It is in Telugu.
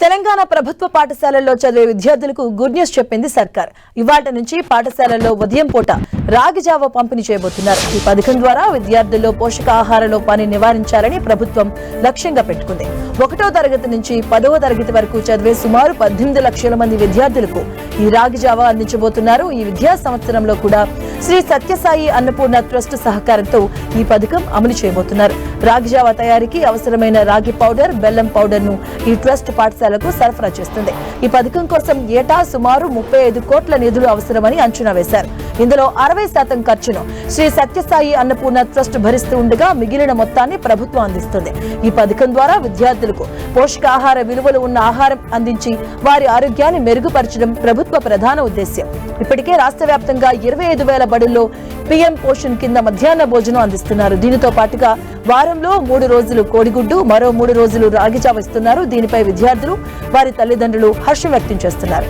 తెలంగాణ ప్రభుత్వ పాఠశాలల్లో చదివే విద్యార్థులకు గుడ్ న్యూస్ చెప్పింది సర్కార్. ఇవాళ్టి నుంచి పాఠశాలల్లో ఉదయం పూట రాగి జావ పంపిణీ చేయబోతున్నారు. ఈ పథకం ద్వారా విద్యార్థుల్లో పోషకాహార లోపాన్ని నివారించాలని ప్రభుత్వం లక్ష్యంగా పెట్టుకుంది. 1వ తరగతి నుంచి 10వ తరగతి వరకు చదివే సుమారు 18 లక్షల మంది విద్యార్థులకు ఈ రాగి జావ అందించబోతున్నారు. ఈ విద్యా సంవత్సరంలో కూడా శ్రీ సత్యసాయి అన్నపూర్ణ ట్రస్ట్ సహకారంతో ఈ పథకం అమలు చేయబోతున్నారు. రాగి జావ తయారీకి అవసరమైన రాగి పౌడర్, బెల్లం పౌడర్ ను ఈ ట్రస్ట్ పాఠశాలకు సరఫరా చేస్తుంది. ఈ పథకం కోసం ఏటా సుమారు 35 కోట్ల నిధులు అవసరమని అంచనా వేశారు. ఇందులో 60% ఖర్చును శ్రీ సత్యసాయి అన్నపూర్ణ ట్రస్ట్ భరిస్తూ ఉండగా మిగిలిన మొత్తాన్ని ప్రభుత్వం అందిస్తుంది. ఈ పథకం ద్వారా విద్యార్థులకు పోషకాహార విలువలు ఉన్న ఆహారం అందించి వారి ఆరోగ్యాన్ని మెరుగుపరచడం ప్రభుత్వ ప్రధాన ఉద్దేశ్యం. ఇప్పటికే రాష్ట్ర వ్యాప్తంగా 25,000 బడుల్లో పీఎం పోషణ్ కింద మధ్యాహ్న భోజనం అందిస్తున్నారు. దీనితో పాటుగా వారంలో 3 రోజులు కోడిగుడ్డు, మరో 3 రోజులు రాగి జావ ఇస్తున్నారు. దీనిపై విద్యార్థులు, వారి తల్లిదండ్రులు హర్షం వ్యక్తం చేస్తున్నారు.